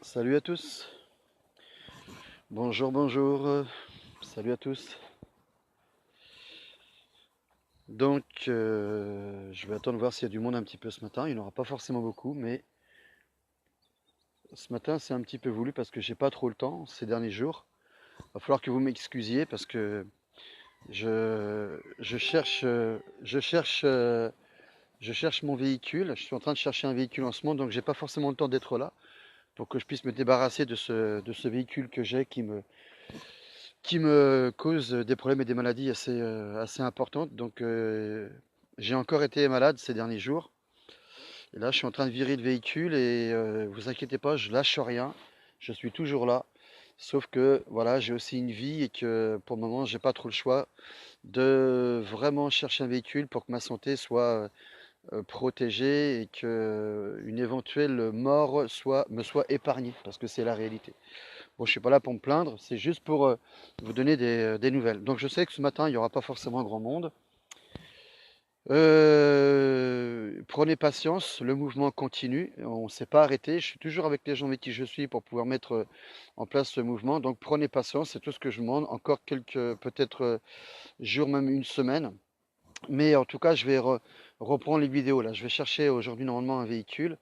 Salut à tous. Bonjour, bonjour. Salut à tous. Je vais attendre voir s'il y a du monde un petit peu ce matin. Il n'y en aura pas forcément beaucoup, mais ce matin, c'est un petit peu voulu parce que j'ai pas trop le temps ces derniers jours. Il va falloir que vous m'excusiez parce que je cherche, je cherche mon véhicule. Je suis en train de chercher un véhicule en ce moment, donc j'ai pas forcément le temps d'être là pour que je puisse me débarrasser de ce véhicule que j'ai qui me cause des problèmes et des maladies assez importantes. J'ai encore été malade ces derniers jours. Et là, je suis en train de virer le véhicule et vous inquiétez pas, je lâche rien. Je suis toujours là. Sauf que voilà, j'ai aussi une vie et que pour le moment, j'ai pas trop le choix de vraiment chercher un véhicule pour que ma santé soit protégée et que une éventuelle mort me soit épargnée, parce que c'est la réalité. Bon, je suis pas là pour me plaindre, c'est juste pour vous donner des nouvelles. Donc je sais que ce matin, il n'y aura pas forcément grand monde. Prenez patience, le mouvement continue, on ne s'est pas arrêté. Je suis toujours avec les gens avec qui je suis pour pouvoir mettre en place ce mouvement. Donc prenez patience, c'est tout ce que je demande. Encore quelques peut-être jours, même une semaine. Mais en tout cas, je vais reprendre les vidéos là. Je vais chercher aujourd'hui normalement un véhicule.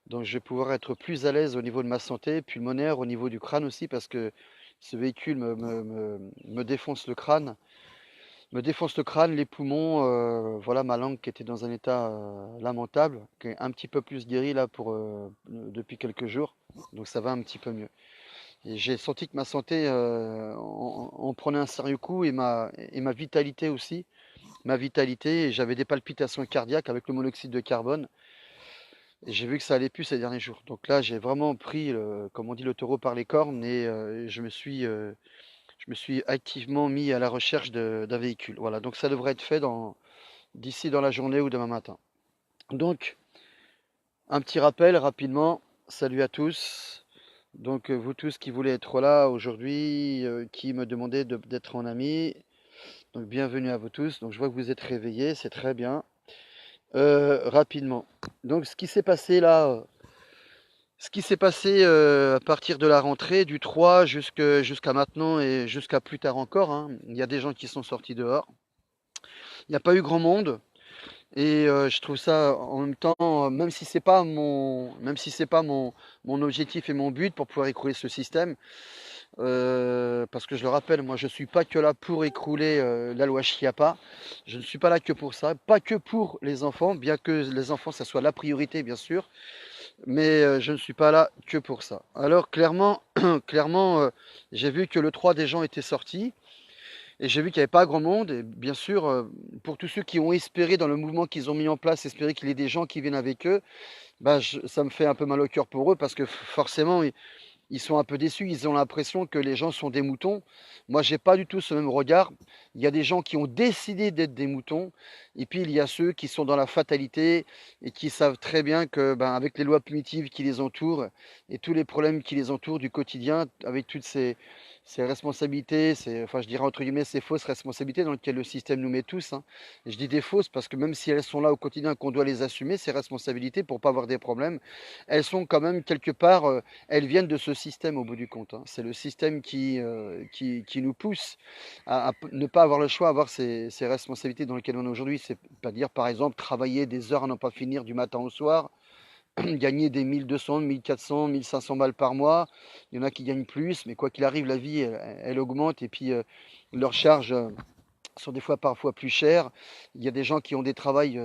Donc je vais pouvoir être plus à l'aise au niveau de ma santé, pulmonaire, au niveau du crâne aussi, parce que ce véhicule me défonce le crâne. Me défonce le crâne, les poumons, voilà ma langue qui était dans un état lamentable, qui est un petit peu plus guéri là depuis quelques jours. Donc ça va un petit peu mieux. Et j'ai senti que ma santé en prenait un sérieux coup et ma vitalité aussi. Ma vitalité, j'avais des palpitations cardiaques avec le monoxyde de carbone. Et j'ai vu que ça allait plus ces derniers jours. Donc là, j'ai vraiment pris, comme on dit, le taureau par les cornes et je me suis activement mis à la recherche d'un véhicule. Voilà, donc ça devrait être fait d'ici dans la journée ou demain matin. Donc, un petit rappel rapidement. Salut à tous. Donc, vous tous qui voulez être là aujourd'hui, qui me demandez d'être mon ami. Donc, bienvenue à vous tous. Donc, je vois que vous êtes réveillés, c'est très bien. Rapidement. Donc, ce qui s'est passé à partir de la rentrée, du 3 jusqu'à maintenant et jusqu'à plus tard encore, hein, il y a des gens qui sont sortis dehors. Il n'y a pas eu grand monde et je trouve ça en même temps, même si c'est pas mon objectif et mon but pour pouvoir écrouler ce système, parce que je le rappelle, moi je suis pas que là pour écrouler la loi Chiappa. Je ne suis pas là que pour ça, pas que pour les enfants, bien que les enfants ça soit la priorité bien sûr, mais je ne suis pas là que pour ça. Alors clairement, clairement, j'ai vu que le 3 des gens étaient sortis et j'ai vu qu'il n'y avait pas grand monde. Et bien sûr, pour tous ceux qui ont espéré dans le mouvement qu'ils ont mis en place, espérer qu'il y ait des gens qui viennent avec eux, bah, ça me fait un peu mal au cœur pour eux parce que forcément, ils sont un peu déçus, ils ont l'impression que les gens sont des moutons. Moi, j'ai pas du tout ce même regard. Il y a des gens qui ont décidé d'être des moutons, et puis il y a ceux qui sont dans la fatalité et qui savent très bien que, ben, avec les lois punitives qui les entourent et tous les problèmes qui les entourent du quotidien, avec toutes ces responsabilités, enfin, je dirais entre guillemets, ces fausses responsabilités dans lesquelles le système nous met tous, hein. Et je dis des fausses parce que même si elles sont là au quotidien, qu'on doit les assumer, ces responsabilités pour pas avoir des problèmes, elles sont quand même quelque part elles viennent de ce système au bout du compte, hein. C'est le système qui nous pousse à ne pas avoir le choix, à avoir ces responsabilités dans lesquelles on est aujourd'hui. C'est pas dire, par exemple, travailler des heures à n'en pas finir du matin au soir, gagner des 1200, 1400, 1500 balles par mois. Il y en a qui gagnent plus, mais quoi qu'il arrive, la vie, elle augmente et puis leurs charges sont des fois parfois plus chères. Il y a des gens qui ont des travails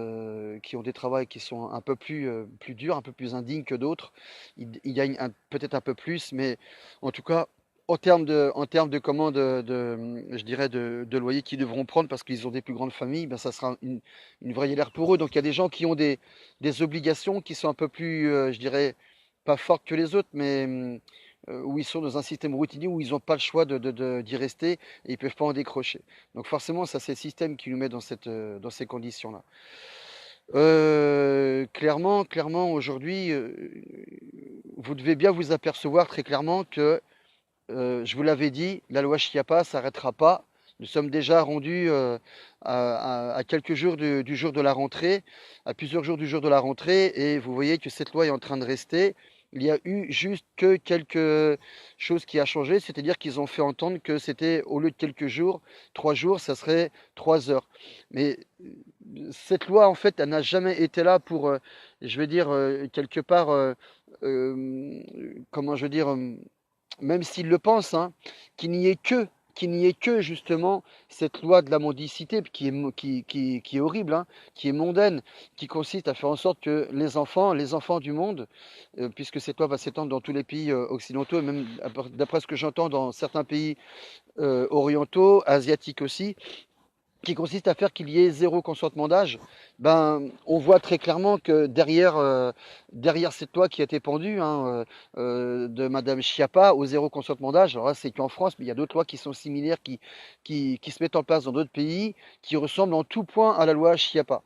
qui sont un peu plus durs, un peu plus indignes que d'autres. Ils gagnent peut-être un peu plus, mais en tout cas, en termes de comment je dirais de loyer qu'ils devront prendre parce qu'ils ont des plus grandes familles, ben ça sera une vraie galère pour eux. Donc il y a des gens qui ont des obligations qui sont un peu plus, je dirais, pas fortes que les autres, mais où ils sont dans un système routinier où ils n'ont pas le choix d'y rester et ils ne peuvent pas en décrocher. Donc forcément, ça c'est le système qui nous met dans ces conditions-là. Clairement, aujourd'hui, vous devez bien vous apercevoir très clairement que, je vous l'avais dit, la loi Chiappa s'arrêtera pas. Nous sommes déjà rendus à quelques jours du jour de la rentrée, à plusieurs jours du jour de la rentrée, et vous voyez que cette loi est en train de rester. Il y a eu juste que quelque chose qui a changé, c'est-à-dire qu'ils ont fait entendre que c'était au lieu de quelques jours, 3 jours, ça serait 3 heures. Mais cette loi, en fait, elle n'a jamais été là pour, je veux dire, quelque part, euh, comment je veux dire, même s'ils le pensent, hein, qu'il n'y ait que, qu'il n'y ait que justement cette loi de la mendicité qui est horrible, hein, qui est mondaine, qui consiste à faire en sorte que les enfants du monde, puisque cette loi va s'étendre dans tous les pays occidentaux, et même d'après ce que j'entends dans certains pays orientaux, asiatiques aussi, qui consiste à faire qu'il y ait zéro consentement d'âge, ben, on voit très clairement que derrière cette loi qui a été pendue, hein, de Madame Schiappa au zéro consentement d'âge, alors là c'est qu'en France, mais il y a d'autres lois qui sont similaires, qui se mettent en place dans d'autres pays, qui ressemblent en tout point à la loi Schiappa.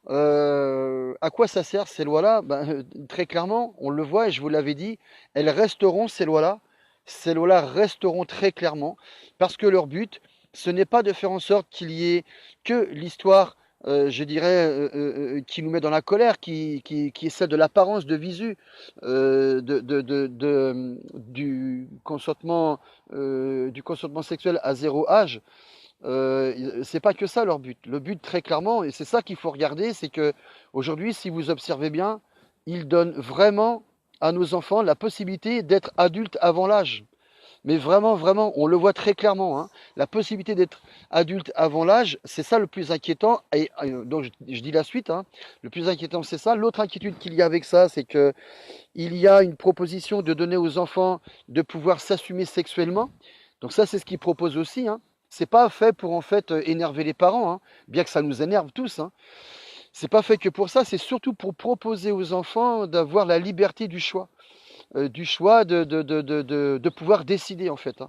À quoi ça sert ces lois-là? Ben, très clairement, on le voit et je vous l'avais dit, elles resteront ces lois-là. Ces lois-là resteront très clairement parce que leur but, ce n'est pas de faire en sorte qu'il y ait que l'histoire, je dirais, qui nous met dans la colère, qui est celle de l'apparence de visu, du consentement sexuel à zéro âge. C'est pas que ça leur but. Le but très clairement, et c'est ça qu'il faut regarder, c'est que aujourd'hui, si vous observez bien, ils donnent vraiment à nos enfants la possibilité d'être adultes avant l'âge. Mais vraiment, vraiment, on le voit très clairement, hein. La possibilité d'être adulte avant l'âge, c'est ça le plus inquiétant. Et donc je dis la suite, hein. Le plus inquiétant, c'est ça. L'autre inquiétude qu'il y a avec ça, c'est que il y a une proposition de donner aux enfants de pouvoir s'assumer sexuellement. Donc ça, c'est ce qu'ils proposent aussi, hein. C'est pas fait pour en fait énerver les parents, hein, bien que ça nous énerve tous, hein. C'est pas fait que pour ça, c'est surtout pour proposer aux enfants d'avoir la liberté du choix de pouvoir décider en fait, hein.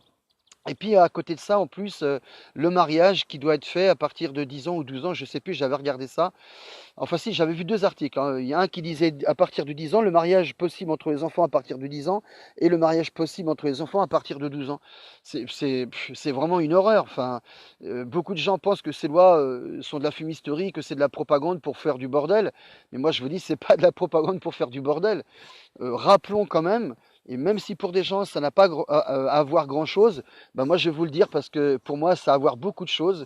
Et puis à côté de ça, en plus, le mariage qui doit être fait à partir de 10 ans ou 12 ans, je sais plus, j'avais regardé ça. Enfin si, j'avais vu 2 articles, hein. Il y a un qui disait à partir de 10 ans, le mariage possible entre les enfants à partir de 10 ans et le mariage possible entre les enfants à partir de 12 ans. C'est vraiment une horreur. Enfin, beaucoup de gens pensent que ces lois sont de la fumisterie, que c'est de la propagande pour faire du bordel. Mais moi je vous dis, c'est pas de la propagande pour faire du bordel. Rappelons quand même, et même si pour des gens ça n'a pas à voir grand-chose, ben moi je vais vous le dire parce que pour moi ça a à voir beaucoup de choses.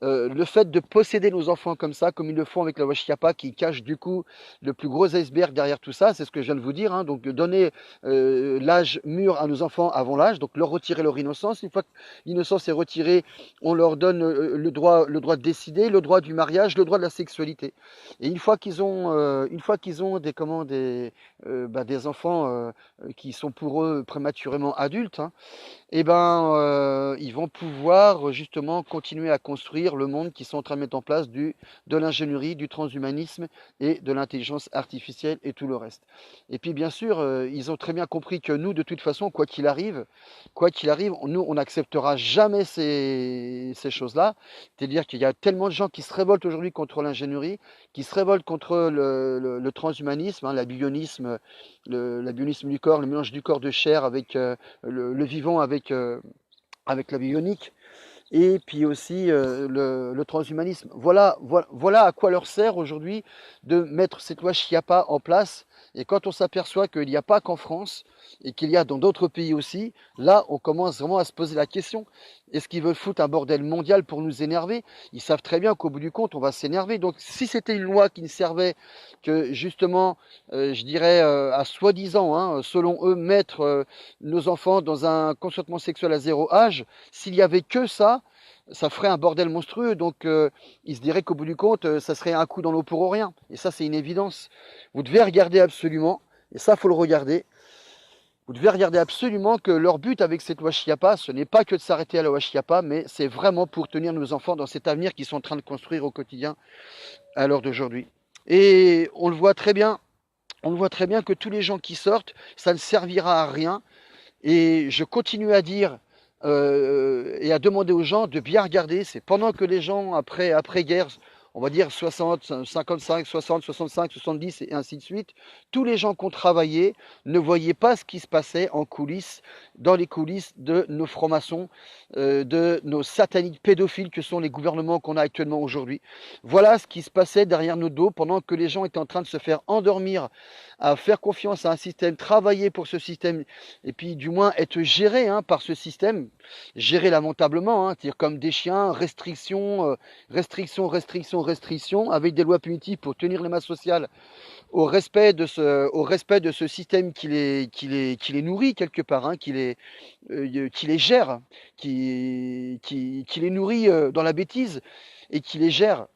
Le fait de posséder nos enfants comme ça, comme ils le font avec la Washiapa, qui cache du coup le plus gros iceberg derrière tout ça, c'est ce que je viens de vous dire, hein. Donc donner l'âge mûr à nos enfants avant l'âge, donc leur retirer leur innocence. Une fois que l'innocence est retirée, on leur donne le droit de décider, le droit du mariage, le droit de la sexualité. Et une fois qu'ils ont des enfants qui sont pour eux prématurément adultes, hein, eh ben, ils vont pouvoir justement continuer à construire le monde qu'ils sont en train de mettre en place de l'ingénierie, du transhumanisme et de l'intelligence artificielle et tout le reste. Et puis bien sûr, ils ont très bien compris que nous, de toute façon, quoi qu'il arrive, nous, on n'acceptera jamais ces choses-là. C'est-à-dire qu'il y a tellement de gens qui se révoltent aujourd'hui contre l'ingénierie, qui se révoltent contre le transhumanisme, hein, la bionisme du corps, le mélange du corps de chair avec le vivant avec la bionique, et puis aussi le transhumanisme. Voilà à quoi leur sert aujourd'hui de mettre cette loi Schiappa en place. Et quand on s'aperçoit qu'il n'y a pas qu'en France et qu'il y a dans d'autres pays aussi, là on commence vraiment à se poser la question. Est-ce qu'ils veulent foutre un bordel mondial pour nous énerver? Ils savent très bien qu'au bout du compte, on va s'énerver. Donc si c'était une loi qui ne servait que justement, je dirais, à soi-disant, hein, selon eux, mettre nos enfants dans un consentement sexuel à zéro âge, s'il y avait que ça ferait un bordel monstrueux. Donc, il se dirait qu'au bout du compte, ça serait un coup dans l'eau pour rien. Et ça, c'est une évidence. Vous devez regarder absolument, et ça, faut le regarder. Vous devez regarder absolument que leur but avec cette loi Schiappa, ce n'est pas que de s'arrêter à la loi Schiappa, mais c'est vraiment pour tenir nos enfants dans cet avenir qu'ils sont en train de construire au quotidien à l'heure d'aujourd'hui. Et on le voit très bien. On le voit très bien que tous les gens qui sortent, ça ne servira à rien. Et je continue à dire et à demander aux gens de bien regarder. C'est pendant que les gens, après guerre, on va dire 60, 55, 60, 65, 70 et ainsi de suite, tous les gens qui ont travaillé ne voyaient pas ce qui se passait en coulisses, dans les coulisses de nos francs-maçons, de nos sataniques pédophiles que sont les gouvernements qu'on a actuellement aujourd'hui. Voilà ce qui se passait derrière nos dos pendant que les gens étaient en train de se faire endormir, à faire confiance à un système, travailler pour ce système, et puis du moins être géré par ce système, géré lamentablement, c'est-à-dire comme des chiens, restrictions, avec des lois punitives pour tenir les masses sociales au respect de ce système qui les nourrit quelque part, qui les gère, qui les nourrit dans la bêtise et qui les gère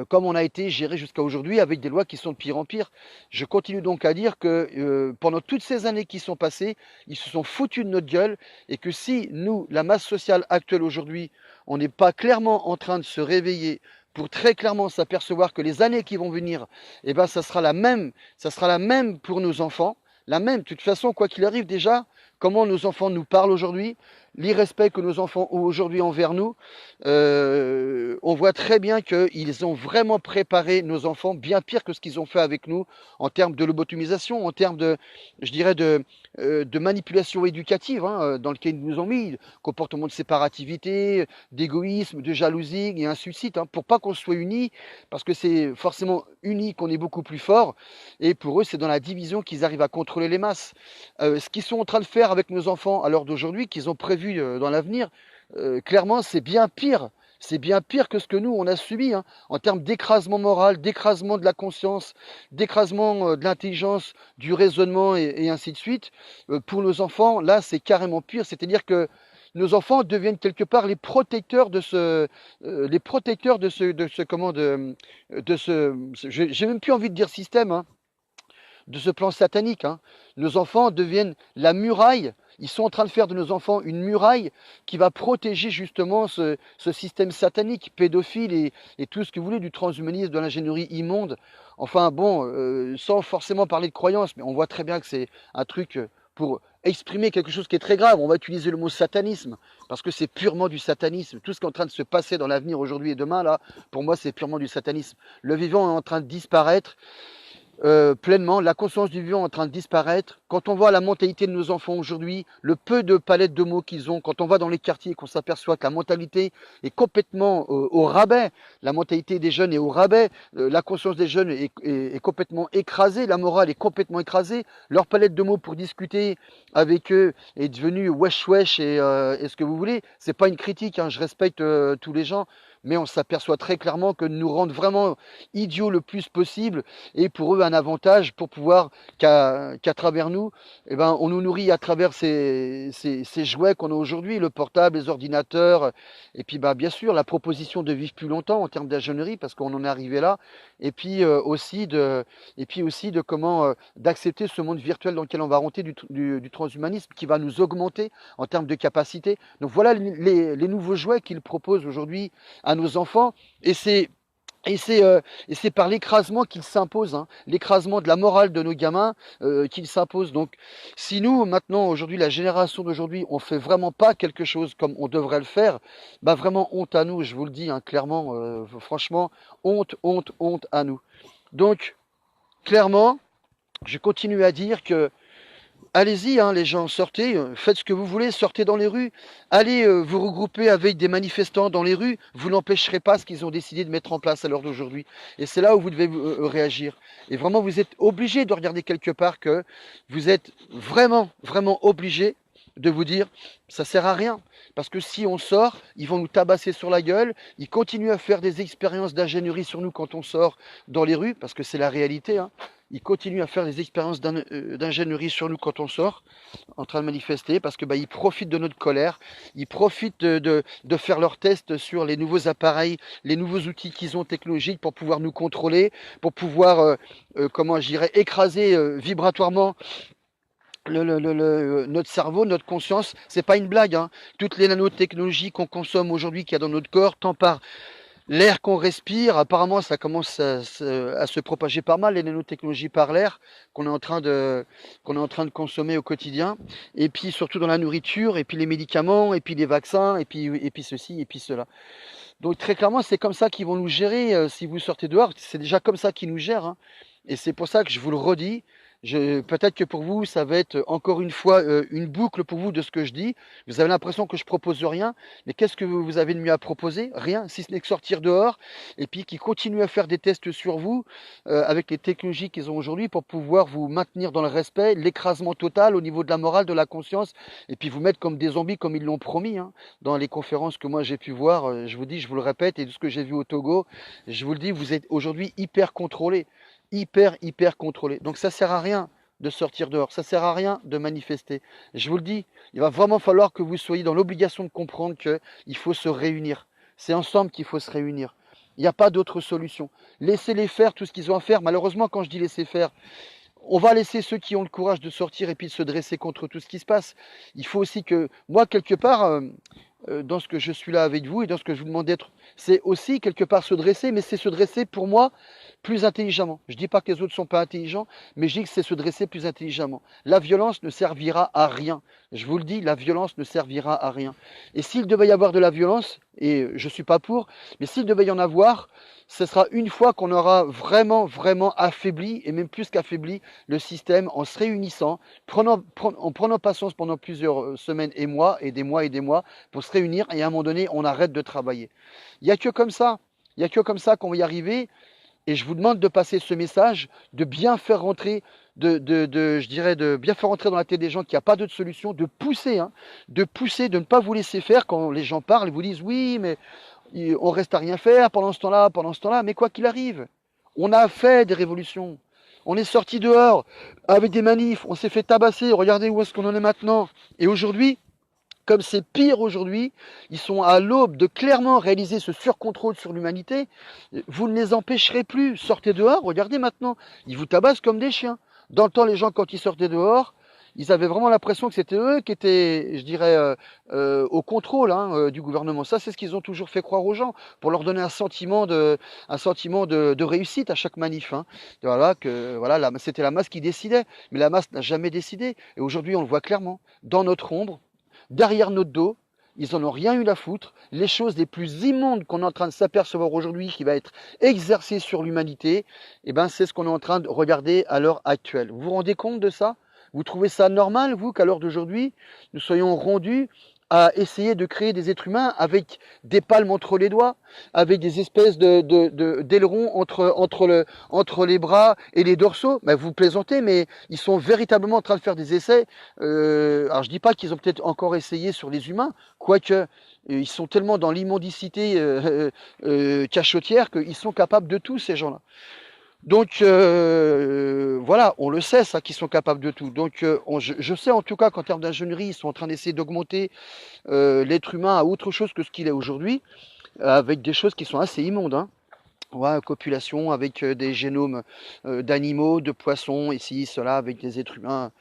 comme on a été géré jusqu'à aujourd'hui avec des lois qui sont de pire en pire. Je continue donc à dire que pendant toutes ces années qui sont passées, ils se sont foutus de notre gueule et que si nous, la masse sociale actuelle aujourd'hui, on n'est pas clairement en train de se réveiller pour très clairement s'apercevoir que les années qui vont venir, eh ben, ça sera la même pour nos enfants, la même. De toute façon, quoi qu'il arrive déjà, comment nos enfants nous parlent aujourd'hui, l'irrespect que nos enfants ont aujourd'hui envers nous, on voit très bien qu'ils ont vraiment préparé nos enfants bien pire que ce qu'ils ont fait avec nous en termes de lobotomisation, en termes de, je dirais, de manipulation éducative dans lequel ils nous ont mis, comportement de séparativité, d'égoïsme, de jalousie et ainsi de suite, pour pas qu'on soit unis, parce que c'est forcément unis qu'on est beaucoup plus fort, et pour eux c'est dans la division qu'ils arrivent à contrôler les masses. Ce qu'ils sont en train de faire avec nos enfants à l'heure d'aujourd'hui, qu'ils ont prévu dans l'avenir, clairement c'est bien pire. C'est bien pire que ce que nous, on a subi en termes d'écrasement moral, d'écrasement de la conscience, d'écrasement de l'intelligence, du raisonnement et ainsi de suite. Pour nos enfants, là, c'est carrément pire. C'est-à-dire que nos enfants deviennent quelque part les protecteurs de ce, j'ai même plus envie de dire système, de ce plan satanique. Nos enfants deviennent la muraille. Ils sont en train de faire de nos enfants une muraille qui va protéger justement ce système satanique, pédophile et tout ce que vous voulez, du transhumanisme, de l'ingénierie immonde. Enfin bon, sans forcément parler de croyance, mais on voit très bien que c'est un truc pour exprimer quelque chose qui est très grave. On va utiliser le mot satanisme, parce que c'est purement du satanisme. Tout ce qui est en train de se passer dans l'avenir aujourd'hui et demain, là, pour moi, c'est purement du satanisme. Le vivant est en train de disparaître. Pleinement, la conscience du vivant est en train de disparaître. Quand on voit la mentalité de nos enfants aujourd'hui, le peu de palettes de mots qu'ils ont, quand on va dans les quartiers et qu'on s'aperçoit que la mentalité est complètement au rabais, la mentalité des jeunes est au rabais, la conscience des jeunes est complètement écrasée, la morale est complètement écrasée, leur palette de mots pour discuter avec eux est devenue wesh et ce que vous voulez. C'est pas une critique, je respecte tous les gens, mais on s'aperçoit très clairement que nous rendent vraiment idiots le plus possible, et pour eux un avantage pour pouvoir qu'à travers nous, on nous nourrit à travers ces jouets qu'on a aujourd'hui, le portable, les ordinateurs, et puis bien sûr la proposition de vivre plus longtemps en termes d'ingénierie, parce qu'on en est arrivé là, et puis aussi de comment d'accepter ce monde virtuel dans lequel on va rentrer du transhumanisme qui va nous augmenter en termes de capacité. Donc voilà les nouveaux jouets qu'ils proposent aujourd'hui à nos enfants, et c'est par l'écrasement qu'il s'impose, l'écrasement de la morale de nos gamins qu'il s'impose. Donc si nous, maintenant, aujourd'hui, la génération d'aujourd'hui, on fait vraiment pas quelque chose comme on devrait le faire, vraiment honte à nous, je vous le dis clairement, franchement, honte à nous. Donc, clairement, je continue à dire que allez-y, les gens, sortez, faites ce que vous voulez, sortez dans les rues, allez vous regrouper avec des manifestants dans les rues, vous n'empêcherez pas ce qu'ils ont décidé de mettre en place à l'heure d'aujourd'hui. Et c'est là où vous devez réagir. Et vraiment, vous êtes obligé de regarder quelque part que vous êtes vraiment, vraiment obligé de vous dire, ça sert à rien. Parce que si on sort, ils vont nous tabasser sur la gueule, ils continuent à faire des expériences d'ingénierie sur nous quand on sort dans les rues, parce que c'est la réalité, Ils continuent à faire des expériences d'ingénierie sur nous quand on sort, en train de manifester, parce que ils profitent de notre colère, ils profitent de faire leurs tests sur les nouveaux appareils, les nouveaux outils qu'ils ont technologiques pour pouvoir nous contrôler, pour pouvoir, écraser vibratoirement notre cerveau, notre conscience. C'est pas une blague, Toutes les nanotechnologies qu'on consomme aujourd'hui, qu'il y a dans notre corps, tant par l'air qu'on respire, apparemment ça commence à se propager pas mal, les nanotechnologies par l'air qu'on est en train de consommer au quotidien, et puis surtout dans la nourriture, et puis les médicaments, et puis les vaccins, et puis ceci, et puis cela. Donc très clairement, c'est comme ça qu'ils vont nous gérer si vous sortez dehors. C'est déjà comme ça qu'ils nous gèrent, hein. Et c'est pour ça que je vous le redis. Peut-être que pour vous, ça va être encore une fois une boucle pour vous de ce que je dis. Vous avez l'impression que je propose rien, mais qu'est-ce que vous avez de mieux à proposer? Rien, si ce n'est que sortir dehors et puis qu'ils continuent à faire des tests sur vous avec les technologies qu'ils ont aujourd'hui pour pouvoir vous maintenir dans le respect, l'écrasement total au niveau de la morale, de la conscience, et puis vous mettre comme des zombies comme ils l'ont promis, hein. Dans les conférences que moi j'ai pu voir, je vous dis, je vous le répète, et de ce que j'ai vu au Togo, je vous le dis, vous êtes aujourd'hui hyper contrôlé, hyper contrôlé. Donc ça sert à rien de sortir dehors, ça sert à rien de manifester. Je vous le dis, il va vraiment falloir que vous soyez dans l'obligation de comprendre qu'il faut se réunir. C'est ensemble qu'il faut se réunir. Il n'y a pas d'autre solution. Laissez-les faire tout ce qu'ils ont à faire. Malheureusement, quand je dis laisser faire, on va laisser ceux qui ont le courage de sortir et puis de se dresser contre tout ce qui se passe. Il faut aussi que, moi, quelque part, dans ce que je suis là avec vous et dans ce que je vous demande d'être, c'est aussi quelque part se dresser, mais c'est se dresser pour moi plus intelligemment. Je ne dis pas que les autres ne sont pas intelligents, mais je dis que c'est se dresser plus intelligemment. La violence ne servira à rien. Je vous le dis, la violence ne servira à rien. Et s'il devait y avoir de la violence, et je ne suis pas pour, mais s'il devait y en avoir, ce sera une fois qu'on aura vraiment affaibli, et même plus qu'affaibli, le système en se réunissant, en prenant patience pendant plusieurs semaines et mois, et des mois, pour se réunir, et à un moment donné, on arrête de travailler. Il n'y a que comme ça. Il n'y a que comme ça qu'on va y arriver. Et je vous demande de passer ce message, de bien faire rentrer, je dirais, de bien faire rentrer dans la tête des gens qu'il n'y a pas d'autre solution, de pousser, hein, de pousser, de ne pas vous laisser faire quand les gens parlent et vous disent oui, mais on reste à rien faire pendant ce temps-là, mais quoi qu'il arrive, on a fait des révolutions. On est sorti dehors avec des manifs, on s'est fait tabasser, regardez où est-ce qu'on en est maintenant. Et aujourd'hui, comme c'est pire aujourd'hui, ils sont à l'aube de clairement réaliser ce surcontrôle sur l'humanité. Vous ne les empêcherez plus. Sortez dehors, regardez maintenant. Ils vous tabassent comme des chiens. Dans le temps, les gens, quand ils sortaient dehors, ils avaient vraiment l'impression que c'était eux qui étaient, je dirais, au contrôle du gouvernement. Ça, c'est ce qu'ils ont toujours fait croire aux gens, pour leur donner un sentiment de réussite à chaque manif, hein. Voilà, c'était la masse qui décidait. Mais la masse n'a jamais décidé. Et aujourd'hui, on le voit clairement. Dans notre ombre, derrière notre dos, ils n'en ont rien eu à foutre. Les choses les plus immondes qu'on est en train de s'apercevoir aujourd'hui, qui va être exercée sur l'humanité, eh ben, c'est ce qu'on est en train de regarder à l'heure actuelle. Vous vous rendez compte de ça? Vous trouvez ça normal, vous, qu'à l'heure d'aujourd'hui, nous soyons rendus à essayer de créer des êtres humains avec des palmes entre les doigts, avec des espèces d'ailerons entre les bras et les dorsaux? Ben, vous plaisantez, mais ils sont véritablement en train de faire des essais. Alors je dis pas qu'ils ont peut-être encore essayé sur les humains, quoique ils sont tellement dans l'immondicité cachotière qu'ils sont capables de tout, ces gens-là. Donc voilà, on le sait ça, qu'ils sont capables de tout. Donc je sais en tout cas qu'en termes d'ingénierie, ils sont en train d'essayer d'augmenter l'être humain à autre chose que ce qu'il est aujourd'hui, avec des choses qui sont assez immondes, hein. Ouais, copulation avec des génomes d'animaux, de poissons, ici, cela, avec des êtres humains.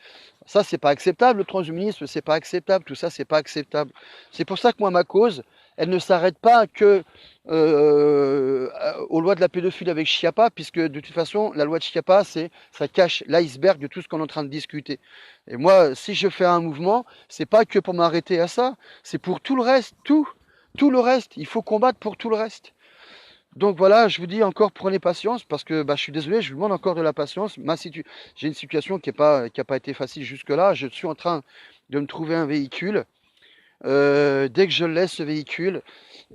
Ça, c'est pas acceptable. Le transhumanisme, c'est pas acceptable. Tout ça, c'est pas acceptable. C'est pour ça que moi, ma cause, elle ne s'arrête pas que aux lois de la pédophilie avec Chiappa, puisque de toute façon, la loi de Chiappa, ça cache l'iceberg de tout ce qu'on est en train de discuter. Et moi, si je fais un mouvement, c'est pas que pour m'arrêter à ça, c'est pour tout le reste, tout le reste. Il faut combattre pour tout le reste. Donc voilà, je vous dis encore, prenez patience, parce que je suis désolé, je vous demande encore de la patience. J'ai une situation qui n'a pas été facile jusque-là. Je suis en train de me trouver un véhicule. Dès que je laisse ce véhicule,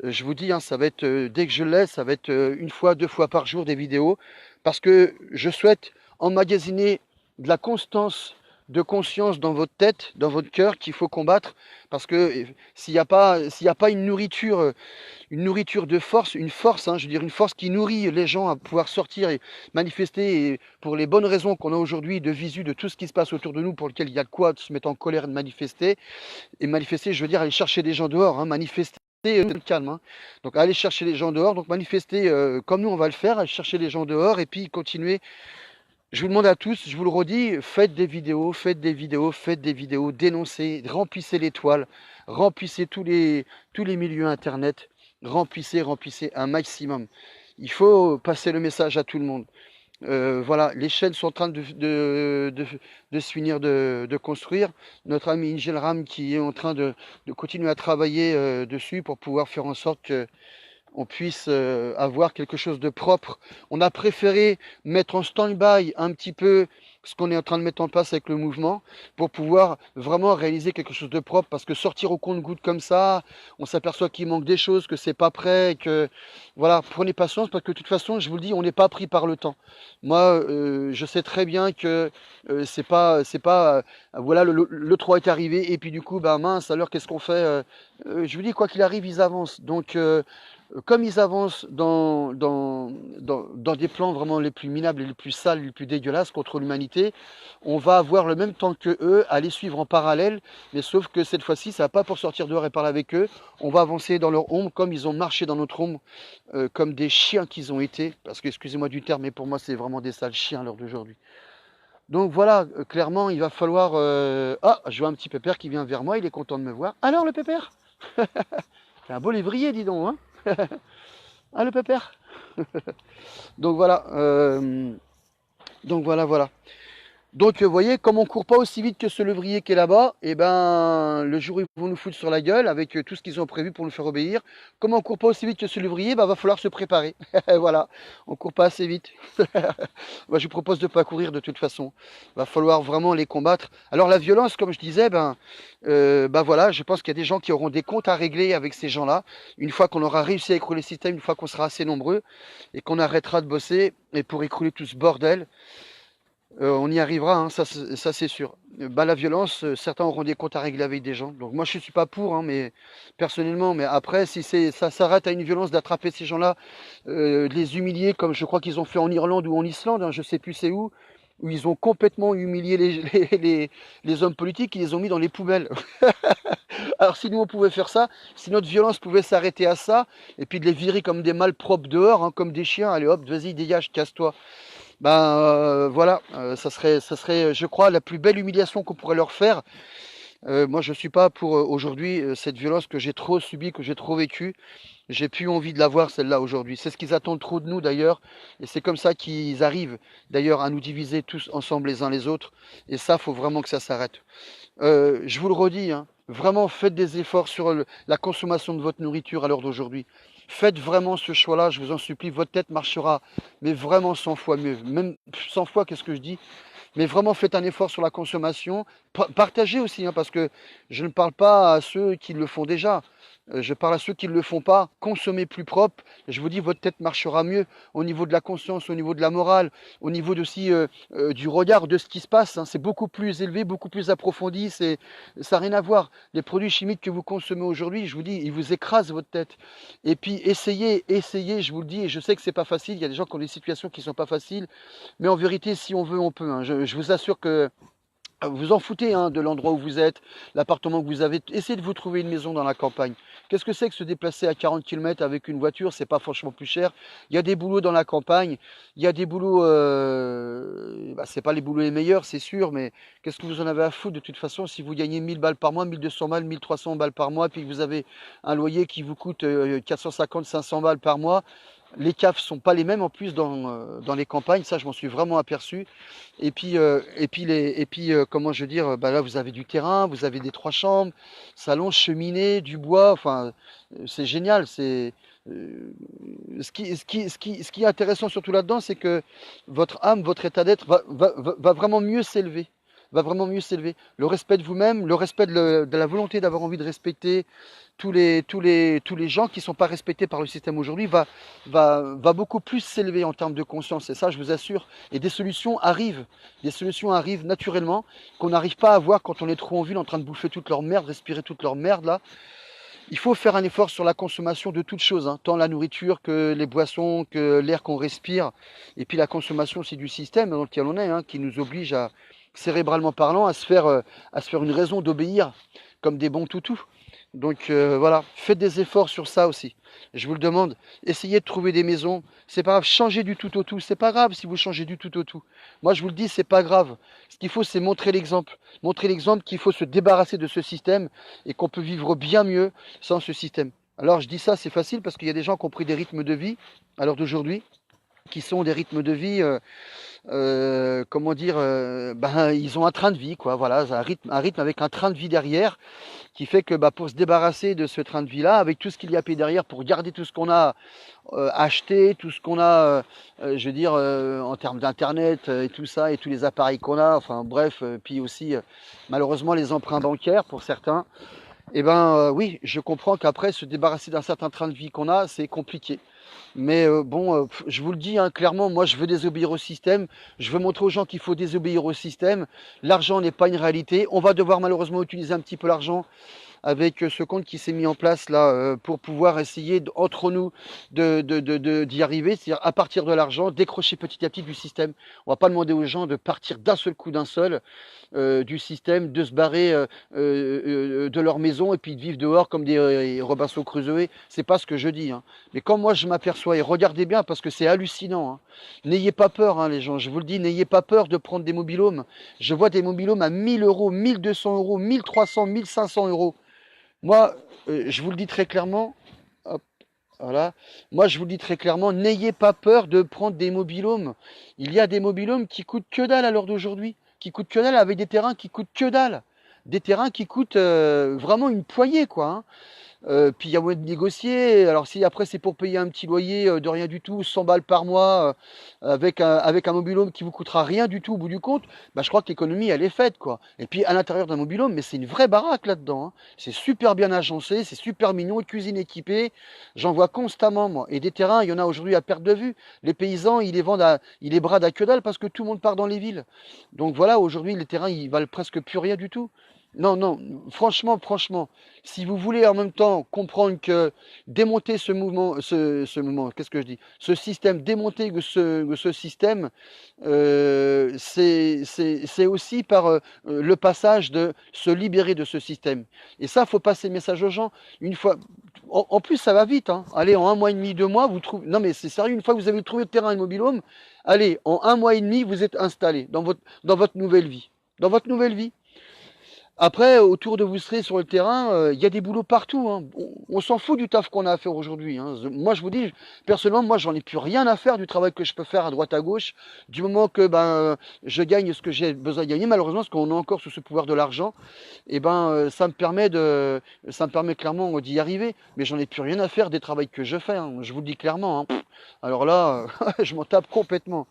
je vous dis, hein, ça va être dès que je laisse, ça va être une fois, deux fois par jour des vidéos, parce que je souhaite emmagasiner de la constance de conscience dans votre tête, dans votre cœur, qu'il faut combattre, parce que s'il n'y a pas une nourriture de force, une force, hein, je veux dire une force qui nourrit les gens à pouvoir sortir et manifester, et pour les bonnes raisons qu'on a aujourd'hui de visu de tout ce qui se passe autour de nous, pour lequel il y a de quoi se mettre en colère et de manifester. Et manifester, je veux dire aller chercher des gens dehors, hein, manifester calme, hein. Donc aller chercher les gens dehors, donc manifester comme nous on va le faire, aller chercher les gens dehors et puis continuer. Je vous demande à tous, je vous le redis, faites des vidéos, dénoncez, remplissez les toiles, remplissez tous les milieux internet, remplissez un maximum. Il faut passer le message à tout le monde. Voilà, les chaînes sont en train de se finir de construire. Notre ami Ingelram qui est en train de continuer à travailler dessus pour pouvoir faire en sorte que on puisse avoir quelque chose de propre. On a préféré mettre en stand-by un petit peu ce qu'on est en train de mettre en place avec le mouvement pour pouvoir vraiment réaliser quelque chose de propre, parce que sortir au compte-gouttes comme ça, on s'aperçoit qu'il manque des choses, que c'est pas prêt, que voilà, prenez patience, parce que de toute façon, je vous le dis, on n'est pas pris par le temps. Moi, je sais très bien que voilà, le 3 est arrivé, et puis du coup, bah mince, alors qu'est-ce qu'on fait? Je vous dis, quoi qu'il arrive, ils avancent. Donc, comme ils avancent dans des plans vraiment les plus minables, et les plus sales, les plus dégueulasses contre l'humanité, on va avoir le même temps que eux à les suivre en parallèle, mais sauf que cette fois-ci, ça va pas pour sortir dehors et parler avec eux. On va avancer dans leur ombre, comme ils ont marché dans notre ombre, comme des chiens qu'ils ont été, parce que, excusez-moi du terme, mais pour moi, c'est vraiment des sales chiens à l'heure d'aujourd'hui. Donc voilà, clairement, il va falloir... Ah, je vois un petit pépère qui vient vers moi, il est content de me voir. Alors, le pépère? C'est un beau lévrier, dis donc, hein. Ah, le pépère. Donc voilà, voilà. Donc, vous voyez, comme on court pas aussi vite que ce lévrier qui est là-bas, et ben, le jour où ils vont nous foutre sur la gueule avec tout ce qu'ils ont prévu pour nous faire obéir, comme on court pas aussi vite que ce lévrier, ben, va falloir se préparer. Voilà, on court pas assez vite. Moi, je vous propose de pas courir de toute façon. Va falloir vraiment les combattre. Alors, la violence, comme je disais, ben voilà, je pense qu'il y a des gens qui auront des comptes à régler avec ces gens-là. Une fois qu'on aura réussi à écrouler le système, une fois qu'on sera assez nombreux et qu'on arrêtera de bosser et pour écrouler tout ce bordel. On y arrivera, hein, ça c'est sûr. Bah, la violence, certains auront des comptes à régler avec des gens. Donc moi je ne suis pas pour, hein, mais personnellement, mais après, si ça s'arrête à une violence d'attraper ces gens-là, de les humilier, comme je crois qu'ils ont fait en Irlande ou en Islande, hein, je ne sais plus c'est où ils ont complètement humilié les hommes politiques, ils les ont mis dans les poubelles. Alors si nous on pouvait faire ça, si notre violence pouvait s'arrêter à ça, et puis de les virer comme des malpropres dehors, hein, comme des chiens, allez hop, vas-y, dégage, casse-toi. Voilà, ça serait, je crois, la plus belle humiliation qu'on pourrait leur faire. Moi, je ne suis pas pour aujourd'hui cette violence que j'ai trop subie, que j'ai trop vécue. J'ai plus envie de la voir celle-là aujourd'hui. C'est ce qu'ils attendent trop de nous d'ailleurs, et c'est comme ça qu'ils arrivent d'ailleurs à nous diviser tous ensemble les uns les autres. Et ça, faut vraiment que ça s'arrête. Je vous le redis, hein, vraiment faites des efforts sur la consommation de votre nourriture à l'heure d'aujourd'hui. Faites vraiment ce choix-là, je vous en supplie, votre tête marchera, mais vraiment 100 fois mieux. Même 100 fois, qu'est-ce que je dis? Mais vraiment faites un effort sur la consommation. Partagez aussi, hein, parce que je ne parle pas à ceux qui le font déjà. Je parle à ceux qui ne le font pas. Consommez plus propre. Je vous dis, votre tête marchera mieux au niveau de la conscience, au niveau de la morale, au niveau aussi du regard de ce qui se passe. Hein. C'est beaucoup plus élevé, beaucoup plus approfondi. Ça n'a rien à voir. Les produits chimiques que vous consommez aujourd'hui, je vous dis, ils vous écrasent votre tête. Et puis essayez, je vous le dis, et je sais que c'est pas facile. Il y a des gens qui ont des situations qui sont pas faciles, mais en vérité, si on veut, on peut. Hein. Je vous assure que vous en foutez, hein, de l'endroit où vous êtes, l'appartement que vous avez. Essayez de vous trouver une maison dans la campagne. Qu'est-ce que c'est que se déplacer à 40 km avec une voiture? C'est pas franchement plus cher. Il y a des boulots dans la campagne. Il y a des boulots, c'est pas les boulots les meilleurs, c'est sûr, mais qu'est-ce que vous en avez à foutre de toute façon si vous gagnez 1000 balles par mois, 1200 balles, 1300 balles par mois, puis que vous avez un loyer qui vous coûte 450, 500 balles par mois? Les CAF sont pas les mêmes en plus dans les campagnes, ça je m'en suis vraiment aperçu. Comment je veux dire, là vous avez du terrain, vous avez des 3 chambres, salon, cheminée, du bois, enfin c'est génial. Ce qui est intéressant surtout là-dedans, c'est que votre âme, votre état d'être va vraiment mieux s'élever. Va vraiment mieux s'élever. Le respect de vous-même, le respect de la volonté d'avoir envie de respecter tous les gens qui ne sont pas respectés par le système aujourd'hui va beaucoup plus s'élever en termes de conscience. Et ça, je vous assure. Et des solutions arrivent. Des solutions arrivent naturellement qu'on n'arrive pas à voir quand on est trop en ville en train de bouffer toute leur merde, respirer toute leur merde là. Il faut faire un effort sur la consommation de toutes choses, hein, tant la nourriture que les boissons, que l'air qu'on respire. Et puis la consommation aussi du système dans lequel on est, hein, qui nous oblige à, cérébralement parlant, à se faire une raison d'obéir comme des bons toutous. Donc voilà, faites des efforts sur ça aussi. Je vous le demande, essayez de trouver des maisons. C'est pas grave, changez du tout au tout. C'est pas grave si vous changez du tout au tout. Moi, je vous le dis, c'est pas grave. Ce qu'il faut, c'est montrer l'exemple. Montrer l'exemple qu'il faut se débarrasser de ce système et qu'on peut vivre bien mieux sans ce système. Alors, je dis ça, c'est facile parce qu'il y a des gens qui ont pris des rythmes de vie à l'heure d'aujourd'hui, qui sont des rythmes de vie comment dire, ben, ils ont un train de vie, quoi. Voilà, un rythme avec un train de vie derrière qui fait que bah, pour se débarrasser de ce train de vie-là, avec tout ce qu'il y a payé derrière, pour garder tout ce qu'on a acheté, tout ce qu'on a, je veux dire, en termes d'internet et tout ça, et tous les appareils qu'on a, enfin bref, puis aussi malheureusement les emprunts bancaires pour certains. Eh ben oui, je comprends qu'après se débarrasser d'un certain train de vie qu'on a, c'est compliqué. Mais bon, je vous le dis hein, clairement, moi je veux désobéir au système, je veux montrer aux gens qu'il faut désobéir au système. L'argent n'est pas une réalité. On va devoir malheureusement utiliser un petit peu l'argent avec ce compte qui s'est mis en place là pour pouvoir essayer entre nous d'y arriver, c'est-à-dire à partir de l'argent, décrocher petit à petit du système. On va pas demander aux gens de partir d'un seul coup, d'un seul du système, de se barrer de leur maison et puis de vivre dehors comme des Robinson Crusoe. C'est pas ce que je dis. Hein. Mais quand moi je m'aperçois, et regardez bien parce que c'est hallucinant, hein. N'ayez pas peur hein, les gens, je vous le dis, n'ayez pas peur de prendre des mobilhomes. Je vois des mobilhomes à 1000 euros, 1200 euros, 1300, 1500 euros. Moi, je vous le dis très clairement, hop, voilà. Moi, je vous le dis très clairement, n'ayez pas peur de prendre des mobilhomes. Il y a des mobilhomes qui coûtent que dalle à l'heure d'aujourd'hui, qui coûtent que dalle avec des terrains qui coûtent que dalle. Des terrains qui coûtent vraiment une poignée, quoi. Hein. Puis il y a moyen de négocier. Alors si après c'est pour payer un petit loyer de rien du tout, 100 balles par mois, avec un mobilhome qui vous coûtera rien du tout au bout du compte, bah, je crois que l'économie elle est faite quoi. Et puis à l'intérieur d'un mobilhome, mais c'est une vraie baraque là-dedans. Hein. C'est super bien agencé, c'est super mignon, une cuisine équipée. J'en vois constamment moi. Et des terrains, il y en a aujourd'hui à perte de vue. Les paysans, ils les bradent à que dalle parce que tout le monde part dans les villes. Donc voilà, aujourd'hui les terrains ils valent presque plus rien du tout. Non, non, franchement, si vous voulez en même temps comprendre que démonter ce mouvement, qu'est-ce que je dis? Ce système, démonter ce système, c'est aussi par le passage de se libérer de ce système. Et ça, faut passer le message aux gens. Une fois, en plus, ça va vite. Hein. Allez, en un mois et demi, 2 mois, vous trouvez. Non, mais c'est sérieux. Une fois que vous avez trouvé le terrain immobilier, allez, en un mois et demi, vous êtes installé dans votre nouvelle vie. Dans votre nouvelle vie. Après, autour de vous serez sur le terrain, il y a des boulots partout. Hein. On s'en fout du taf qu'on a à faire aujourd'hui. Hein. Moi, je vous dis, personnellement, moi, j'en ai plus rien à faire du travail que je peux faire à droite à gauche, du moment que ben, je gagne ce que j'ai besoin de gagner. Malheureusement, parce qu'on est encore sous ce pouvoir de l'argent, et ben, ça me permet clairement d'y arriver. Mais j'en ai plus rien à faire des travails que je fais. Hein. Je vous le dis clairement. Hein. Alors là, je m'en tape complètement.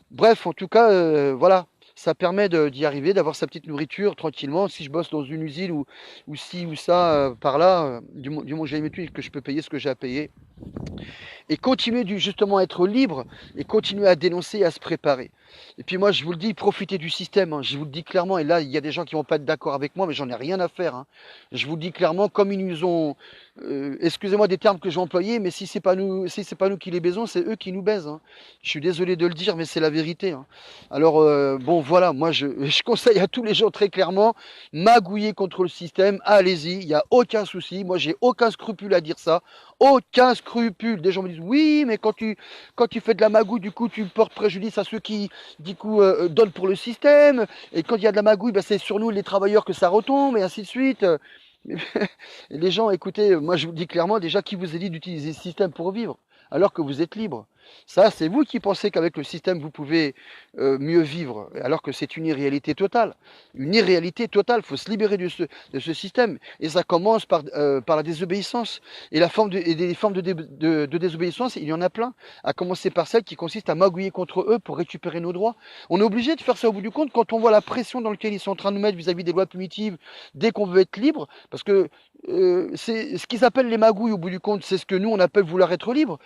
Bref, en tout cas, voilà, ça permet d'y arriver, d'avoir sa petite nourriture tranquillement. Si je bosse dans une usine ou ci ou ça, par là, du moment que j'ai mes études et que je peux payer ce que j'ai à payer, et continuer justement à être libre et continuer à dénoncer et à se préparer. Et puis moi, je vous le dis, profitez du système, hein, je vous le dis clairement, et là, il y a des gens qui vont pas être d'accord avec moi, mais j'en ai rien à faire. Hein. Je vous le dis clairement, comme ils nous ont, excusez-moi des termes que j'ai employés, mais si c'est pas nous, si c'est pas nous qui les baisons, c'est eux qui nous baisent. Hein. Je suis désolé de le dire, mais c'est la vérité. Hein. Alors bon, voilà, moi je conseille à tous les gens très clairement, magouiller contre le système, allez-y, il n'y a aucun souci. Moi, j'ai aucun scrupule à dire ça, aucun scrupule. Des gens me disent oui, mais quand tu fais de la magouille, du coup, tu portes préjudice à ceux qui, du coup, donnent pour le système. Et quand il y a de la magouille, ben, c'est sur nous les travailleurs que ça retombe, et ainsi de suite. Les gens, écoutez, moi je vous dis clairement déjà qui vous a dit d'utiliser ce système pour vivre, alors que vous êtes libre. Ça, c'est vous qui pensez qu'avec le système, vous pouvez mieux vivre, alors que c'est une irréalité totale. Une irréalité totale, il faut se libérer de ce système. Et ça commence par la désobéissance. Et des formes de désobéissance, il y en a plein. À commencer par celle qui consiste à magouiller contre eux pour récupérer nos droits. On est obligé de faire ça au bout du compte quand on voit la pression dans laquelle ils sont en train de nous mettre vis-à-vis des lois punitives dès qu'on veut être libre. Parce que c'est ce qu'ils appellent les magouilles au bout du compte, c'est ce que nous on appelle vouloir être libre.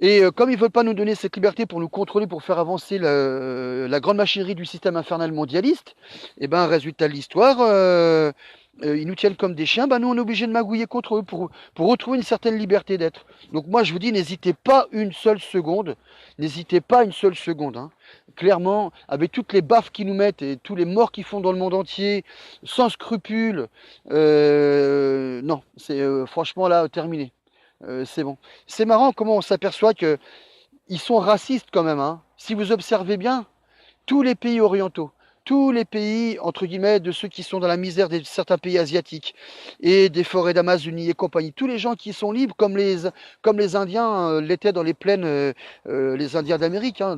Et comme ils ne veulent pas nous donner cette liberté pour nous contrôler, pour faire avancer la grande machinerie du système infernal mondialiste, et ben résultat de l'histoire, ils nous tiennent comme des chiens, ben nous on est obligé de magouiller contre eux pour retrouver une certaine liberté d'être. Donc moi je vous dis, n'hésitez pas une seule seconde, n'hésitez pas une seule seconde. Hein. Clairement, avec toutes les baffes qu'ils nous mettent et tous les morts qu'ils font dans le monde entier, sans scrupules, non, c'est franchement là terminé. C'est bon. C'est marrant comment on s'aperçoit que ils sont racistes quand même. Hein. Si vous observez bien, tous les pays orientaux, tous les pays, entre guillemets, de ceux qui sont dans la misère de certains pays asiatiques et des forêts d'Amazonie et compagnie, tous les gens qui sont libres, comme les Indiens l'étaient dans les plaines, les Indiens d'Amérique. Hein,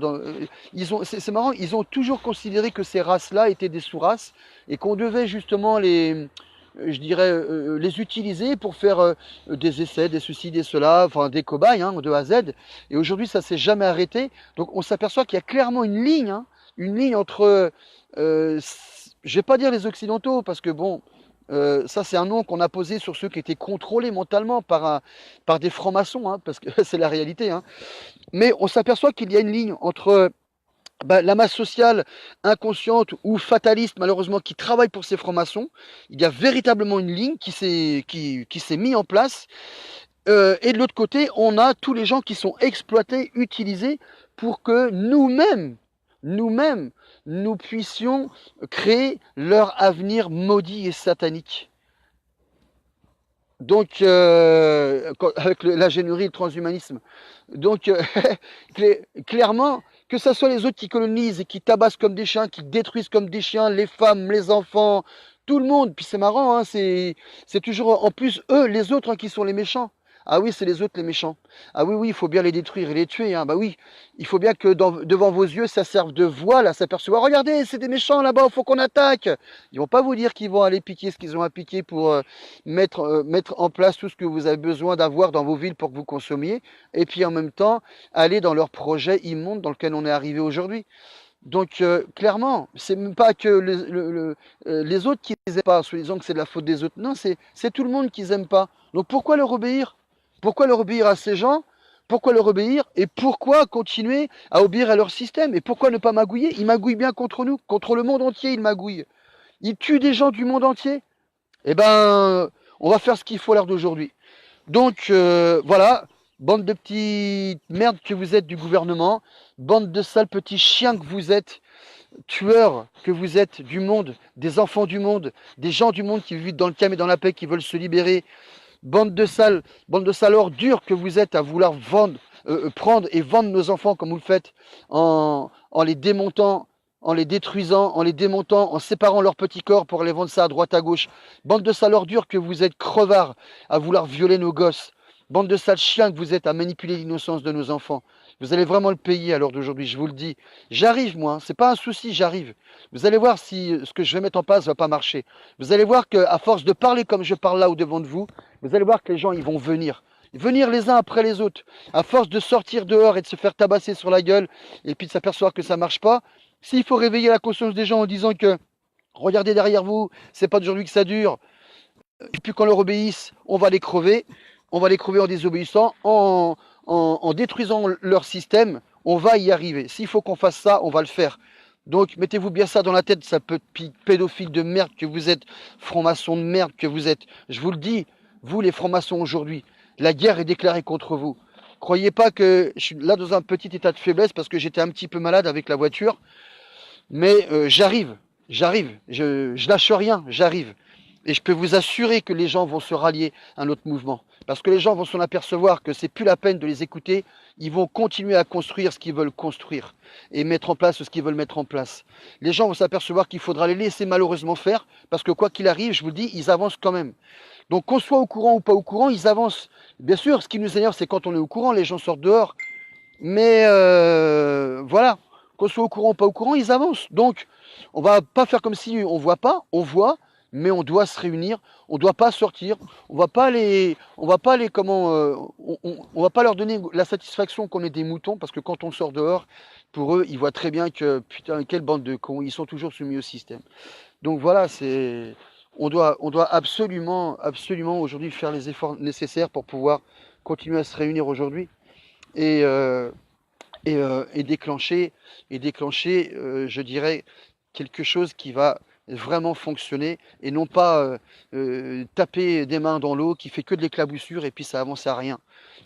c'est marrant, ils ont toujours considéré que ces races-là étaient des sous-races et qu'on devait justement je dirais, les utiliser pour faire des essais, des ceci, des cela, enfin des cobayes hein, de A à Z. Et aujourd'hui, ça s'est jamais arrêté. Donc on s'aperçoit qu'il y a clairement une ligne entre, je vais pas dire les Occidentaux, parce que bon, ça c'est un nom qu'on a posé sur ceux qui étaient contrôlés mentalement par des francs-maçons, hein, parce que c'est la réalité. Hein. Mais on s'aperçoit qu'il y a une ligne entre la masse sociale inconsciente ou fataliste, malheureusement, qui travaille pour ces francs-maçons. Il y a véritablement une ligne qui s'est mise en place. Et de l'autre côté, on a tous les gens qui sont exploités, utilisés pour que nous-mêmes, nous puissions créer leur avenir maudit et satanique. Donc, avec l'ingénierie et le transhumanisme. Donc, clairement, que ce soit les autres qui colonisent et qui tabassent comme des chiens, qui détruisent comme des chiens les femmes, les enfants, tout le monde. Puis c'est marrant, hein, c'est toujours en plus eux, les autres, hein, qui sont les méchants. Ah oui, c'est les autres les méchants. Ah oui, oui, il faut bien les détruire et les tuer. Hein. Bah oui, il faut bien que devant vos yeux, ça serve de voile à s'apercevoir. Regardez, c'est des méchants là-bas, il faut qu'on attaque. Ils vont pas vous dire qu'ils vont aller piquer ce qu'ils ont à piquer pour mettre en place tout ce que vous avez besoin d'avoir dans vos villes pour que vous consommiez. Et puis en même temps, aller dans leur projet immonde dans lequel on est arrivé aujourd'hui. Donc clairement, c'est même pas que les autres qui les aiment pas, en disant que c'est de la faute des autres. Non, c'est tout le monde qu'ils aiment pas. Donc pourquoi leur obéir? Pourquoi leur obéir à ces gens? Pourquoi leur obéir? Et pourquoi continuer à obéir à leur système? Et pourquoi ne pas magouiller? Ils magouillent bien contre nous, contre le monde entier, ils magouillent. Ils tuent des gens du monde entier. Eh ben, on va faire ce qu'il faut à l'heure d'aujourd'hui. Donc voilà, bande de petites merdes que vous êtes du gouvernement, bande de sales petits chiens que vous êtes, tueurs que vous êtes du monde, des enfants du monde, des gens du monde qui vivent dans le calme et dans la paix, qui veulent se libérer, bande de sales ordures que vous êtes à vouloir prendre et vendre nos enfants comme vous le faites en les démontant, en les détruisant, en les démontant, en séparant leurs petits corps pour les vendre ça à droite à gauche. Bande de sales ordures que vous êtes crevards à vouloir violer nos gosses. Bande de sales chiens que vous êtes à manipuler l'innocence de nos enfants. Vous allez vraiment le payer à l'heure d'aujourd'hui, je vous le dis. J'arrive moi, c'est pas un souci, j'arrive. Vous allez voir si ce que je vais mettre en place va pas marcher. Vous allez voir qu'à force de parler comme je parle là au devant de vous, vous allez voir que les gens ils vont venir. Venir les uns après les autres. À force de sortir dehors et de se faire tabasser sur la gueule et puis de s'apercevoir que ça marche pas, s'il faut réveiller la conscience des gens en disant que regardez derrière vous, c'est pas d'aujourd'hui que ça dure, et puis qu'on leur obéisse, on va les crever en désobéissant, en détruisant leur système, on va y arriver. S'il faut qu'on fasse ça, on va le faire. Donc mettez-vous bien ça dans la tête, ça pédophile de merde que vous êtes, franc-maçon de merde que vous êtes. Je vous le dis, vous les francs-maçons aujourd'hui, la guerre est déclarée contre vous. Croyez pas que je suis là dans un petit état de faiblesse parce que j'étais un petit peu malade avec la voiture, mais j'arrive, je lâche rien, j'arrive. Et je peux vous assurer que les gens vont se rallier à notre mouvement. Parce que les gens vont s'en apercevoir que c'est plus la peine de les écouter. Ils vont continuer à construire ce qu'ils veulent construire et mettre en place ce qu'ils veulent mettre en place. Les gens vont s'apercevoir qu'il faudra les laisser malheureusement faire parce que quoi qu'il arrive, je vous le dis, ils avancent quand même. Donc qu'on soit au courant ou pas au courant, ils avancent. Bien sûr, ce qui nous énerve, c'est quand on est au courant, les gens sortent dehors. Mais voilà, qu'on soit au courant ou pas au courant, ils avancent. Donc on va pas faire comme si on voit pas, on voit. Mais on doit se réunir, on ne doit pas sortir, on va pas va pas leur donner la satisfaction qu'on est des moutons, parce que quand on sort dehors, pour eux, ils voient très bien que putain, quelle bande de cons, ils sont toujours soumis au système. Donc voilà, on doit absolument aujourd'hui faire les efforts nécessaires pour pouvoir continuer à se réunir aujourd'hui et, et déclencher, je dirais, quelque chose qui va vraiment fonctionner et non pas taper des mains dans l'eau qui fait que de l'éclaboussure et puis ça avance à rien.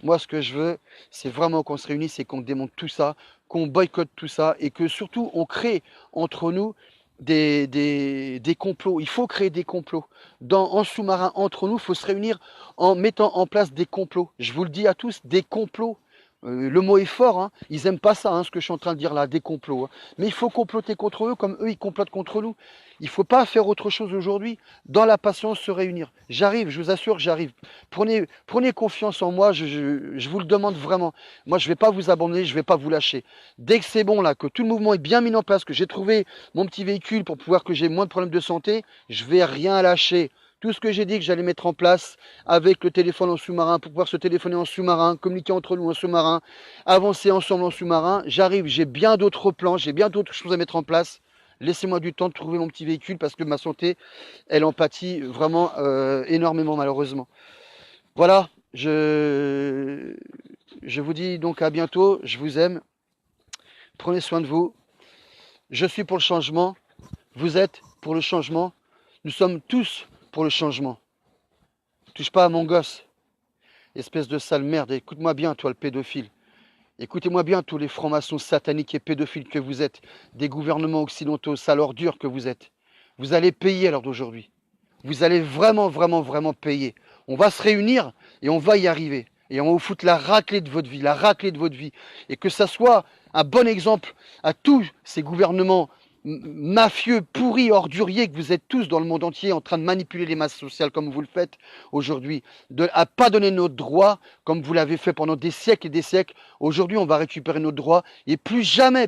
Moi, ce que je veux, c'est vraiment qu'on se réunisse et qu'on démonte tout ça, qu'on boycotte tout ça et que surtout on crée entre nous des complots. Il faut créer des complots. En sous-marin, entre nous, il faut se réunir en mettant en place des complots. Je vous le dis à tous, des complots. Le mot est fort, hein. Ils n'aiment pas ça, hein, ce que je suis en train de dire là, des complots, hein. Mais il faut comploter contre eux comme eux, ils complotent contre nous. Il ne faut pas faire autre chose aujourd'hui. Dans la patience, se réunir. J'arrive, je vous assure que j'arrive. Prenez confiance en moi, je vous le demande vraiment. Moi, je ne vais pas vous abandonner, je ne vais pas vous lâcher. Dès que c'est bon, là, que tout le mouvement est bien mis en place, que j'ai trouvé mon petit véhicule pour pouvoir que j'ai moins de problèmes de santé, je ne vais rien lâcher. Tout ce que j'ai dit que j'allais mettre en place avec le téléphone en sous-marin pour pouvoir se téléphoner en sous-marin, communiquer entre nous en sous-marin, avancer ensemble en sous-marin. J'arrive, j'ai bien d'autres plans, j'ai bien d'autres choses à mettre en place. Laissez-moi du temps de trouver mon petit véhicule parce que ma santé, elle en pâtit vraiment énormément malheureusement. Voilà, je vous dis donc à bientôt, je vous aime, prenez soin de vous. Je suis pour le changement, vous êtes pour le changement, nous sommes tous pour le changement. Touche pas à mon gosse, espèce de sale merde. Écoute-moi bien, toi le pédophile. Écoutez-moi bien, tous les francs-maçons sataniques et pédophiles que vous êtes, des gouvernements occidentaux, sales ordures que vous êtes. Vous allez payer à l'heure d'aujourd'hui. Vous allez vraiment, vraiment, vraiment payer. On va se réunir et on va y arriver. Et on va vous foutre la raclée de votre vie, la raclée de votre vie. Et que ça soit un bon exemple à tous ces gouvernements mafieux, pourris, orduriers que vous êtes tous dans le monde entier en train de manipuler les masses sociales comme vous le faites aujourd'hui, à pas donner notre droit comme vous l'avez fait pendant des siècles et des siècles. Aujourd'hui, on va récupérer notre droit et plus jamais,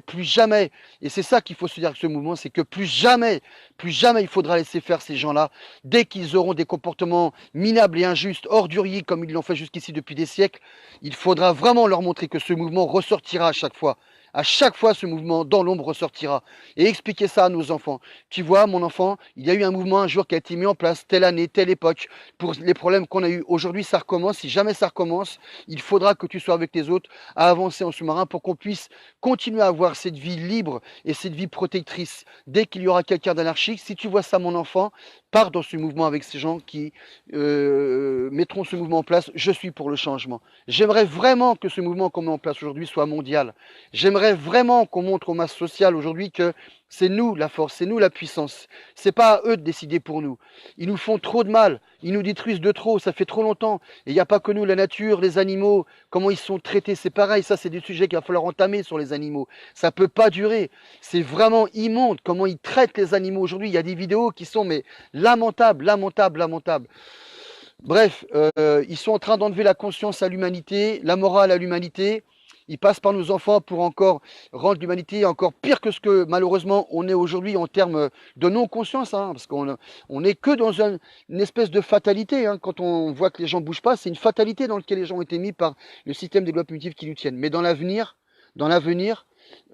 et c'est ça qu'il faut se dire avec ce mouvement, c'est que plus jamais il faudra laisser faire ces gens-là. Dès qu'ils auront des comportements minables et injustes, orduriers comme ils l'ont fait jusqu'ici depuis des siècles, il faudra vraiment leur montrer que ce mouvement ressortira à chaque fois. À chaque fois, ce mouvement dans l'ombre ressortira. Et expliquer ça à nos enfants. Tu vois, mon enfant, il y a eu un mouvement un jour qui a été mis en place, telle année, telle époque, pour les problèmes qu'on a eus. Aujourd'hui, ça recommence. Si jamais ça recommence, il faudra que tu sois avec les autres à avancer en sous-marin pour qu'on puisse continuer à avoir cette vie libre et cette vie protectrice. Dès qu'il y aura quelqu'un d'anarchique, si tu vois ça, mon enfant, pars dans ce mouvement avec ces gens qui mettront ce mouvement en place. Je suis pour le changement. J'aimerais vraiment que ce mouvement qu'on met en place aujourd'hui soit mondial. J'aimerais vraiment qu'on montre aux masses sociales aujourd'hui que c'est nous la force, c'est nous la puissance. C'est pas à eux de décider pour nous. Ils nous font trop de mal, ils nous détruisent de trop, ça fait trop longtemps. Et il n'y a pas que nous, la nature, les animaux, comment ils sont traités, c'est pareil. Ça, c'est des sujets qu'il va falloir entamer sur les animaux. Ça peut pas durer. C'est vraiment immonde comment ils traitent les animaux aujourd'hui. Il y a des vidéos qui sont mais lamentables, lamentables, lamentables. Bref, ils sont en train d'enlever la conscience à l'humanité, la morale à l'humanité. Ils passent par nos enfants pour encore rendre l'humanité encore pire que ce que malheureusement on est aujourd'hui en termes de non-conscience, hein, parce qu'on n'est que dans une espèce de fatalité. Hein, quand on voit que les gens ne bougent pas, c'est une fatalité dans laquelle les gens ont été mis par le système des lois punitives qui nous tiennent. Mais dans l'avenir,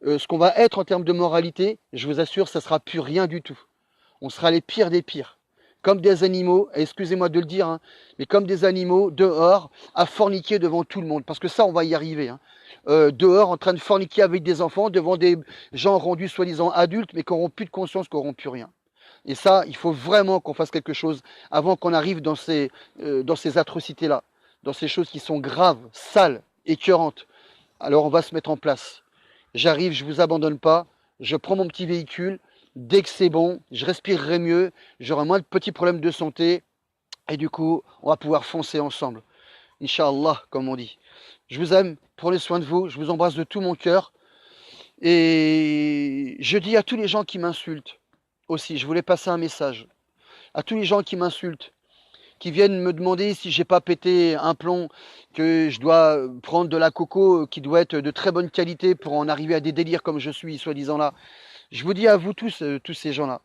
ce qu'on va être en termes de moralité, je vous assure, ça ne sera plus rien du tout. On sera les pires des pires. Comme des animaux, excusez-moi de le dire, hein, mais comme des animaux dehors à forniquer devant tout le monde. Parce que ça, on va y arriver. Hein. Dehors en train de forniquer avec des enfants devant des gens rendus soi-disant adultes, mais qui n'auront plus de conscience, qui n'auront plus rien. Et ça, il faut vraiment qu'on fasse quelque chose avant qu'on arrive dans ces atrocités-là, dans ces choses qui sont graves, sales, écœurantes. Alors on va se mettre en place. J'arrive, je ne vous abandonne pas, je prends mon petit véhicule. Dès que c'est bon, je respirerai mieux, j'aurai moins de petits problèmes de santé, et du coup, on va pouvoir foncer ensemble. Inch'Allah, comme on dit. Je vous aime, prenez soin de vous, je vous embrasse de tout mon cœur. Et je dis à tous les gens qui m'insultent aussi, je voulais passer un message. À tous les gens qui m'insultent, qui viennent me demander si j'ai pas pété un plomb, que je dois prendre de la coco qui doit être de très bonne qualité pour en arriver à des délires comme je suis, soi-disant là. Je vous dis à vous tous, tous ces gens-là,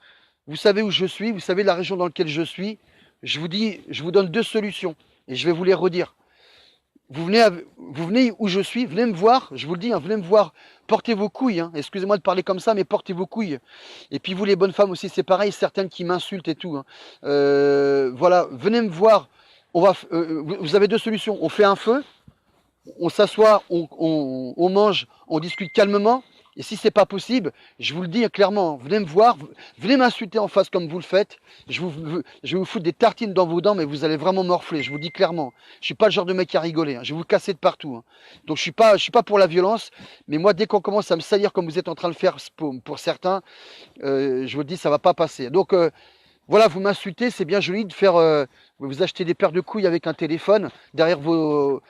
vous savez où je suis, vous savez la région dans laquelle je suis. Je vous donne deux solutions et je vais vous les redire. Vous venez où je suis, venez me voir, je vous le dis, hein, venez me voir, portez vos couilles, hein, excusez-moi de parler comme ça, mais portez vos couilles. Et puis vous les bonnes femmes aussi, c'est pareil, certaines qui m'insultent et tout. Hein. Voilà, venez me voir, vous avez deux solutions, on fait un feu, on s'assoit, on mange, on discute calmement. Et si c'est pas possible, je vous le dis clairement, venez me voir, venez m'insulter en face comme vous le faites. Je vais vous foutre des tartines dans vos dents, mais vous allez vraiment morfler. Je vous le dis clairement. Je suis pas le genre de mec à rigoler. Hein. Je vais vous casser de partout. Hein. Donc je suis pas pour la violence. Mais moi, dès qu'on commence à me salir comme vous êtes en train de le faire pour certains, je vous le dis, ça va pas passer. Donc Voilà, vous m'insultez, c'est bien joli de faire, vous achetez des paires de couilles avec un téléphone derrière vos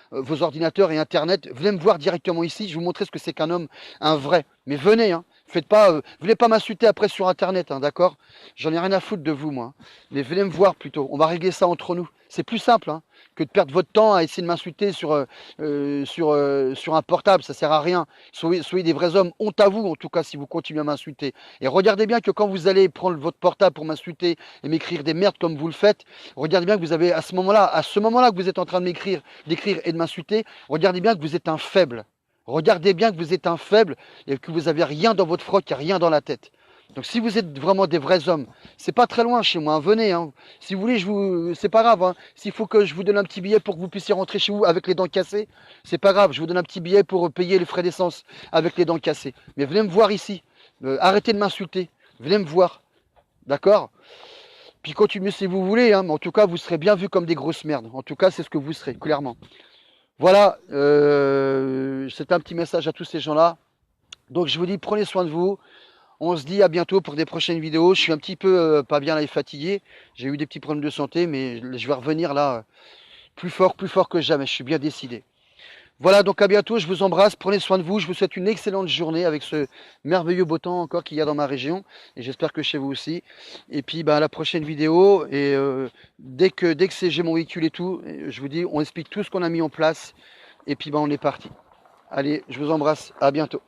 ordinateurs et Internet. Venez me voir directement ici, je vais vous montrer ce que c'est qu'un homme, un vrai. Mais venez, hein. Faites pas, venez pas m'insulter après sur Internet, hein, d'accord? J'en ai rien à foutre de vous, moi. Mais venez me voir plutôt. On va régler ça entre nous. C'est plus simple, hein, que de perdre votre temps à essayer de m'insulter sur un portable. Ça sert à rien. Soyez des vrais hommes. Honte à vous, en tout cas, si vous continuez à m'insulter. Et regardez bien que quand vous allez prendre votre portable pour m'insulter et m'écrire des merdes comme vous le faites, regardez bien que vous avez à ce moment-là que vous êtes en train de m'écrire, d'écrire et de m'insulter, regardez bien que vous êtes un faible. Regardez bien que vous êtes un faible et que vous n'avez rien dans votre froc, il n'y a rien dans la tête. Donc si vous êtes vraiment des vrais hommes, c'est pas très loin chez moi, hein, venez. Hein. Si vous voulez, c'est pas grave. Hein. S'il faut que je vous donne un petit billet pour que vous puissiez rentrer chez vous avec les dents cassées, c'est pas grave. Je vous donne un petit billet pour payer les frais d'essence avec les dents cassées. Mais venez me voir ici. Arrêtez de m'insulter. Venez me voir. D'accord? Puis continuez si vous voulez. Hein. Mais en tout cas, vous serez bien vus comme des grosses merdes. En tout cas, c'est ce que vous serez, clairement. Voilà. C'est un petit message à tous ces gens-là. Donc je vous dis, prenez soin de vous. On se dit à bientôt pour des prochaines vidéos. Je suis un petit peu pas bien là et fatigué. J'ai eu des petits problèmes de santé, mais je vais revenir là plus fort que jamais. Je suis bien décidé. Voilà, donc à bientôt. Je vous embrasse. Prenez soin de vous. Je vous souhaite une excellente journée avec ce merveilleux beau temps encore qu'il y a dans ma région. Et j'espère que chez vous aussi. Et puis à la prochaine vidéo. Et dès que j'ai mon véhicule et tout, je vous dis, on explique tout ce qu'on a mis en place. Et puis on est parti. Allez, je vous embrasse. À bientôt.